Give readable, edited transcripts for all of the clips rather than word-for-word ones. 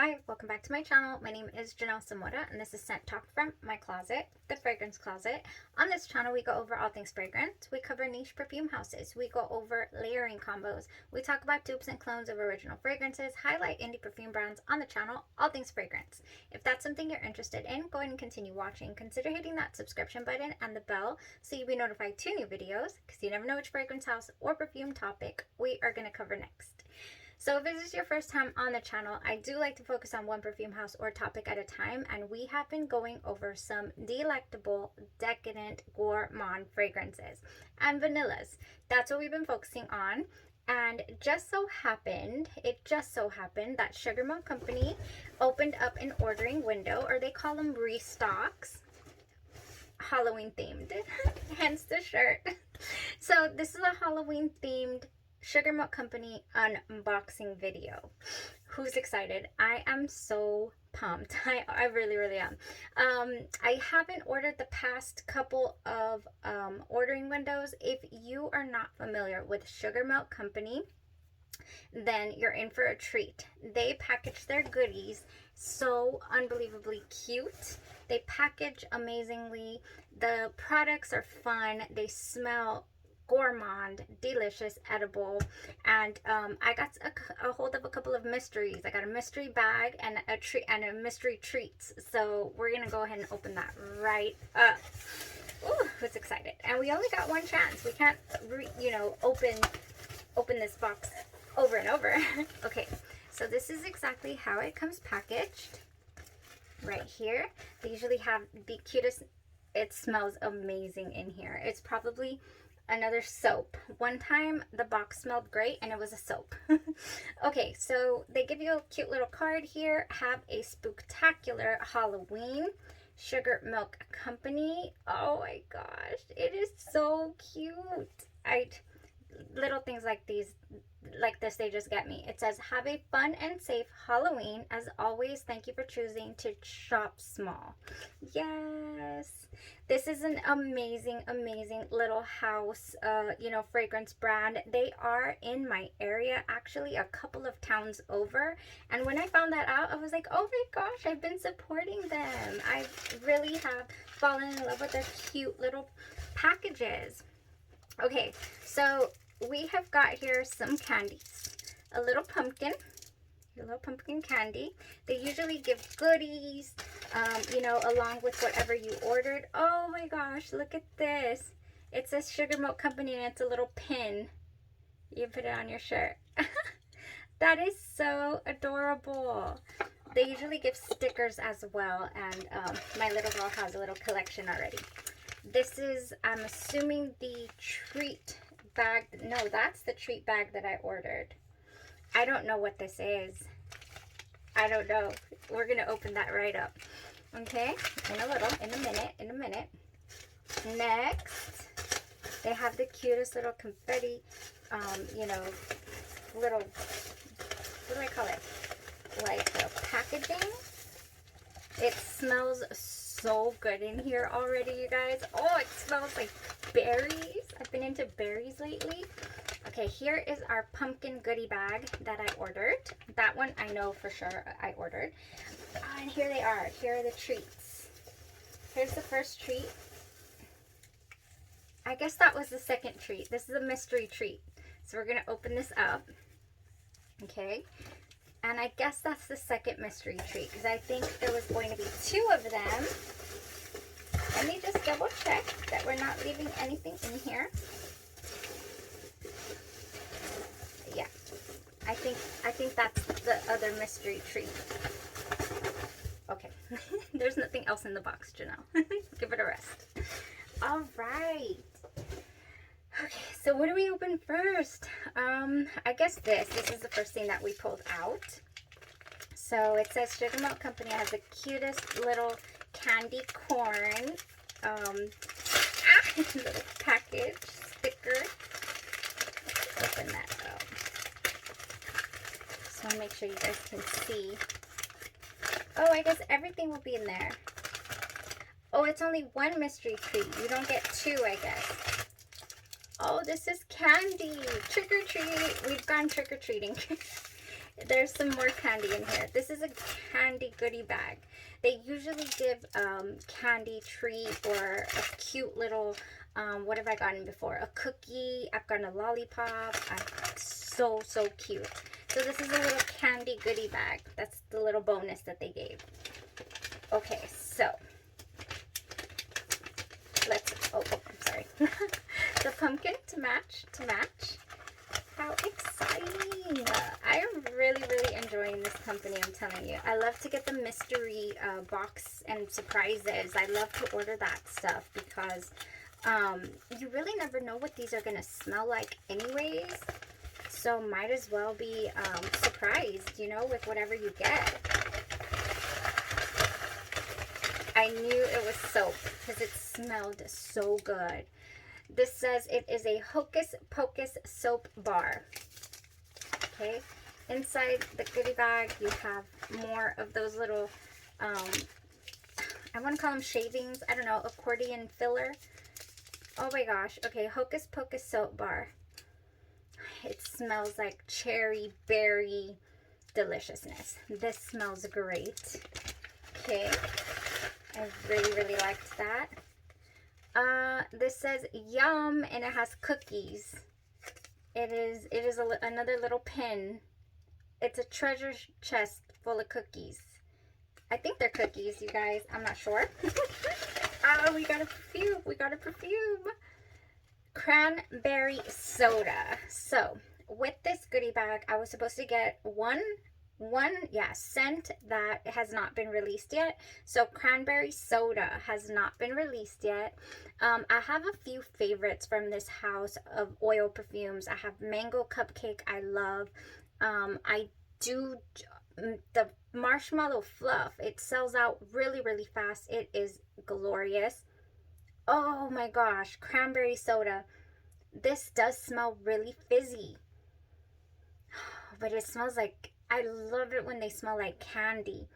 Hi, welcome back to my channel. My name is Janelle Samora and this is Scent Talk from my closet, the fragrance closet. On this channel, we go over all things fragrance. We cover niche perfume houses. We go over layering combos. We talk about dupes and clones of original fragrances, highlight indie perfume brands on the channel, all things fragrance. If that's something you're interested in, go ahead and continue watching. Consider hitting that subscription button and the bell so you'll be notified two new videos because you never know which fragrance house or perfume topic we are going to cover next. So if this is your first time on the channel, I do like to focus on one perfume house or topic at a time, and we have been going over some delectable, decadent gourmand fragrances and vanillas. That's what we've been focusing on. And it just so happened that Sugar Milk Company opened up an ordering window, or they call them restocks, Halloween themed, hence the shirt. So this is a Halloween themed Sugar Milk Company unboxing video. Who's excited? I am so pumped. I really am. I haven't ordered the past couple of ordering windows. If you are not familiar with Sugar Milk Company, then you're in for a treat. They package their goodies so unbelievably cute. They package amazingly. The products are fun. They smell gourmand, delicious, edible, and I got a hold of a couple of mysteries. I got a mystery bag and a treat and a mystery treats. So we're gonna go ahead and open that right up. Ooh, who's excited? And we only got one chance. We can't, open this box over and over. Okay, so this is exactly how it comes packaged. Right here, they usually have the cutest. It smells amazing in here. It's probably another soap. One time the box smelled great and it was a soap. Okay, so they give you a cute little card here. Have a spooktacular Halloween, Sugar Milk Company. Oh my gosh, it is so cute. Little things like these, like this, they just get me. It says, have a fun and safe Halloween. As always, thank you for choosing to shop small. Yes, this is an amazing little house fragrance brand. They are in my area, actually a couple of towns over, and when I found that out, I was like, oh my gosh, I've been supporting them. I really have fallen in love with their cute little packages. Okay, so we have got here some candies. A little pumpkin, your little pumpkin candy. They usually give goodies, along with whatever you ordered. Oh my gosh, look at this. It says Sugar Milk Company and it's a little pin. You put it on your shirt. That is so adorable. They usually give stickers as well, and my little girl has a little collection already. This is, I'm assuming, the treat bag. No, that's the treat bag that I ordered. I don't know what this is. I don't know. We're going to open that right up. Okay? In a minute. Next, they have the cutest little confetti, little, what do I call it? Like the packaging. It smells so good in here already, you guys. Oh, it smells like berries. I've been into berries lately. Okay, here is our pumpkin goodie bag that I ordered. That one I know for sure I ordered. And here they are. Here are the treats. Here's the first treat. I guess that was the second treat. This is a mystery treat. So we're going to open this up. Okay. And I guess that's the second mystery treat, because I think there was going to be two of them. Let me just double check that we're not leaving anything in here. Yeah, I think that's the other mystery treat. Okay, there's nothing else in the box, Janelle. Give it a rest. All right. Okay, so what do we open first? I guess this is the first thing that we pulled out. So it says Sugar Milk Company has the cutest little candy corn little package sticker. Let's open that up. Just want to make sure you guys can see. Oh, I guess everything will be in there. Oh, it's only one mystery treat. You don't get two, I guess. Oh, this is candy. Trick or treat. We've gone trick or treating. there's some more candy in here. This is a candy goodie bag. They usually give candy treat or a cute little, what have I gotten before? A cookie. I've gotten a lollipop. So cute. So this is a little candy goodie bag. That's the little bonus that they gave. Okay, so let's, oh I'm sorry. The pumpkin to match. How exciting. I am really enjoying this company, I'm telling you. I love to get the mystery box and surprises. I love to order that stuff because you really never know what these are going to smell like anyways. So might as well be surprised, you know, with whatever you get. I knew it was soap because it smelled so good. This says it is a Hocus Pocus soap bar. Okay. Inside the goodie bag, you have more of those little, I want to call them shavings. I don't know, accordion filler. Oh my gosh. Okay, Hocus Pocus soap bar. It smells like cherry berry deliciousness. This smells great. Okay. I really liked that. This says yum, and it has cookies. It is another little pin. It's a treasure chest full of cookies. I think they're cookies, you guys. I'm not sure. Oh, we got a perfume. Cranberry soda. So with this goodie bag, I was supposed to get one scent that has not been released yet. So cranberry soda has not been released yet. I have a few favorites from this house of oil perfumes. I have mango cupcake, I love. I do the marshmallow fluff. It sells out really fast. It is glorious. Oh my gosh, cranberry soda. This does smell really fizzy, but it smells like, I love it when they smell like candy.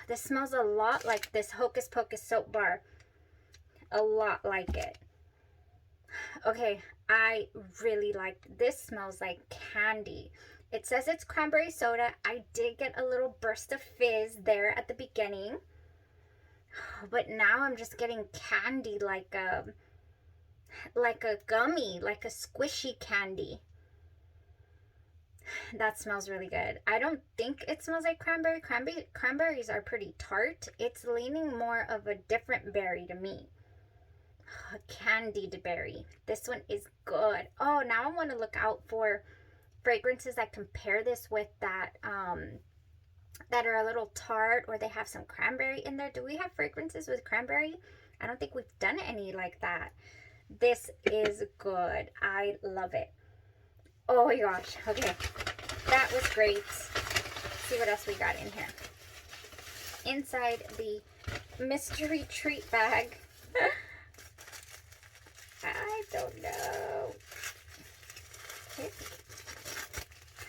This smells a lot like this Hocus Pocus soap bar. A lot like it. Okay, I really liked this. Smells like candy. It says it's cranberry soda. I did get a little burst of fizz there at the beginning, but now I'm just getting candy, like a gummy, like a squishy candy. That smells really good. I don't think it smells like cranberry. Cranberries are pretty tart. It's leaning more of a different berry to me. A candied berry. This one is good. Oh, now I want to look out for fragrances that compare this with that that are a little tart, or they have some cranberry in there. Do we have fragrances with cranberry? I don't think we've done any like that. This is good. I love it. Oh my gosh. Okay. That was great. Let's see what else we got in here. Inside the mystery treat bag. I don't know. Okay.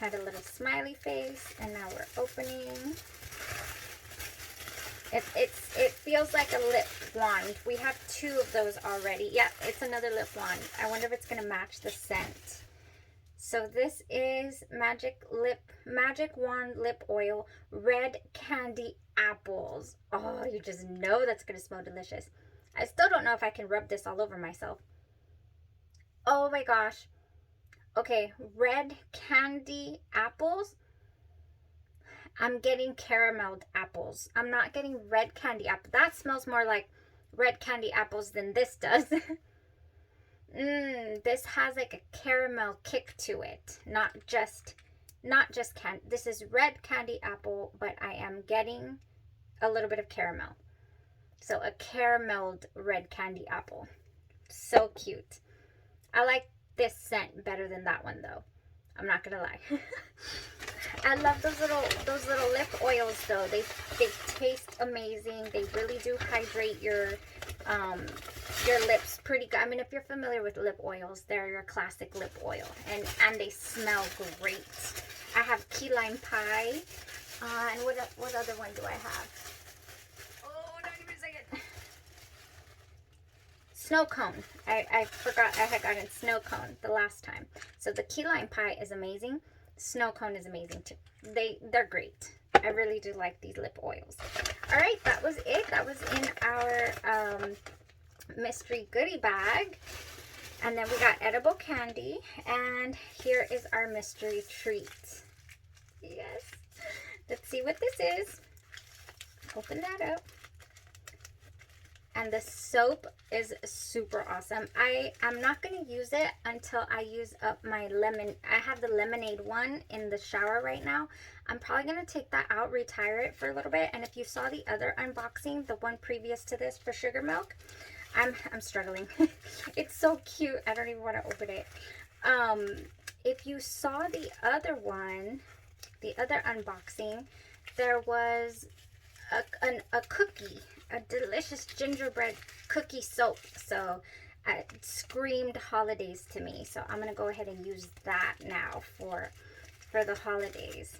Had a little smiley face, and now we're opening. It feels like a lip wand. We have 2 of those already. Yeah, it's another lip wand. I wonder if it's gonna match the scent. So this is Magic Wand Lip Oil, Red Candy Apples. Oh, you just know that's gonna smell delicious. I still don't know if I can rub this all over myself. Oh my gosh. Okay, red candy apples. I'm getting carameled apples. I'm not getting red candy apple. That smells more like red candy apples than this does. This has like a caramel kick to it. Not just candy. This is red candy apple, but I am getting a little bit of caramel. So a carameled red candy apple. So cute. I like this scent better than that one though. I'm not gonna lie. I love those little lip oils though. They taste amazing. They really do hydrate your lips pretty good. I mean, if you're familiar with lip oils, they're your classic lip oil, and they smell great. I have key lime pie, and what other one do I have? Oh, don't even say it. Snow cone. I forgot I had gotten snow cone the last time. So the key lime pie is amazing. Snow Cone is amazing too. They're great. I really do like these lip oils. All right, that was it. That was in our mystery goodie bag. And then we got edible candy. And here is our mystery treat. Yes. Let's see what this is. Open that up. And the soap is super awesome. I am not going to use it until I use up my lemon. I have the lemonade one in the shower right now. I'm probably going to take that out, retire it for a little bit. And if you saw the other unboxing, the one previous to this for sugar milk, I'm struggling. It's so cute. I don't even want to open it. If you saw the other one, the other unboxing, there was a cookie, a delicious gingerbread cookie soap. So it screamed holidays to me. So I'm going to go ahead and use that now for the holidays.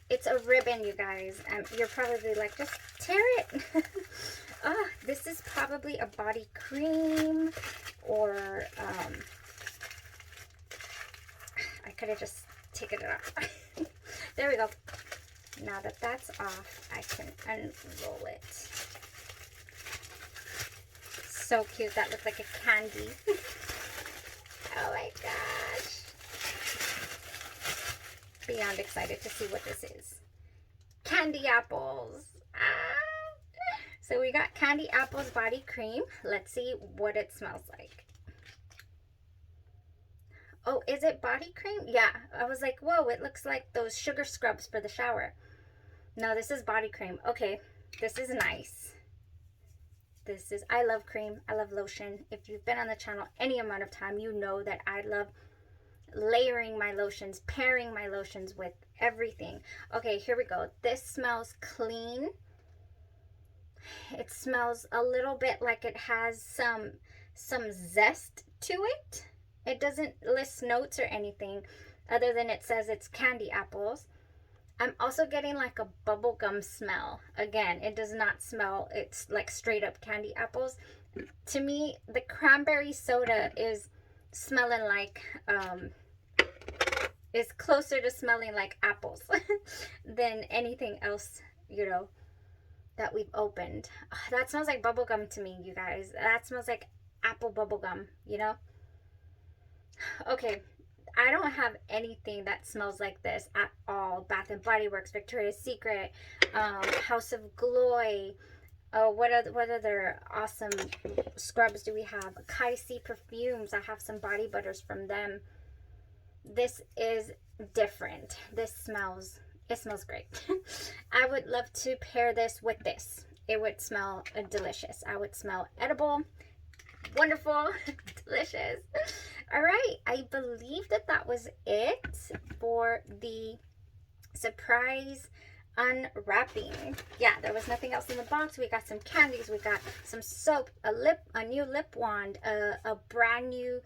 It's a ribbon, you guys. You're probably like, just tear it. Oh, this is probably a body cream, or I could have just taken it off. There we go. Now that that's off, I can unroll it. So cute. That looks like a candy. Oh my gosh. Beyond excited to see what this is. Candy apples. So we got Candy Apples body cream. Let's see what it smells like. Oh, is it body cream? Yeah. I was like, whoa, it looks like those sugar scrubs for the shower. No, this is body cream. Okay, this is nice. I love cream. I love lotion. If you've been on the channel any amount of time, you know that I love layering my lotions, pairing my lotions with everything. Okay, here we go. This smells clean. It smells a little bit like it has some zest to it. It doesn't list notes or anything other than it says it's candy apples. I'm also getting like a bubblegum smell. Again, it does not smell, it's like straight up candy apples. To me, the cranberry soda is smelling like, is closer to smelling like apples than anything else, you know, that we've opened. Oh, that smells like bubblegum to me, you guys. That smells like apple bubblegum, you know? Okay, I don't have anything that smells like this at all. Bath and Body Works, Victoria's Secret, House of Glory. What other awesome scrubs do we have? Kaisi Perfumes. I have some body butters from them. This is different. It smells great. I would love to pair this with this. It would smell delicious. I would smell edible, wonderful, delicious. All right, I believe that was it for the surprise unwrapping. Yeah, there was nothing else in the box. We got some candies, we got some soap, a new lip wand, a brand new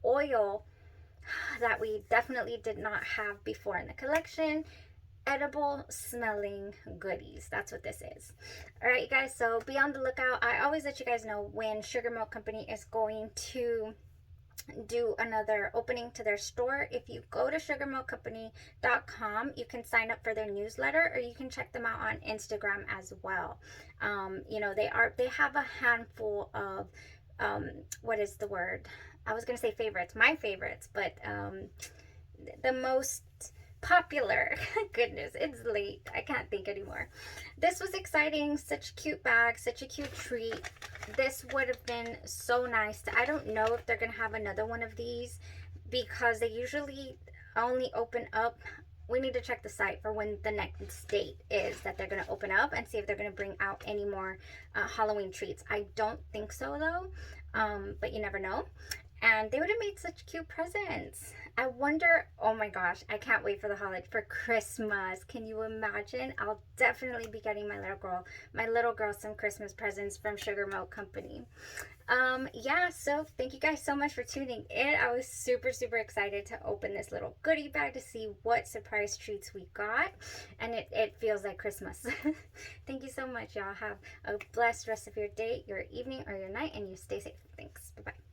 oil that we definitely did not have before in the collection. Edible smelling goodies. That's what this is. All right, you guys, so be on the lookout. I always let you guys know when Sugar Milk Company is going to do another opening to their store. If you go to sugarmilkcompany.com, you can sign up for their newsletter, or you can check them out on Instagram as well. You know, they have a handful of what is the word? I was gonna say favorites, my favorites, but the most popular. Goodness, it's late. I can't think anymore. This was exciting. Such a cute bag, such a cute treat. This would have been so nice. I don't know if they're gonna have another one of these because they usually only open up. We need to check the site for when the next date is that they're gonna open up and see if they're gonna bring out any more Halloween treats. I don't think so though, but you never know. And they would have made such cute presents. I wonder, oh my gosh, I can't wait for the holiday, for Christmas. Can you imagine? I'll definitely be getting my little girl some Christmas presents from Sugar Milk Company. Yeah, so thank you guys so much for tuning in. I was super, super excited to open this little goodie bag to see what surprise treats we got. And it feels like Christmas. Thank you so much, y'all. Have a blessed rest of your day, your evening, or your night, and you stay safe. Thanks. Bye-bye.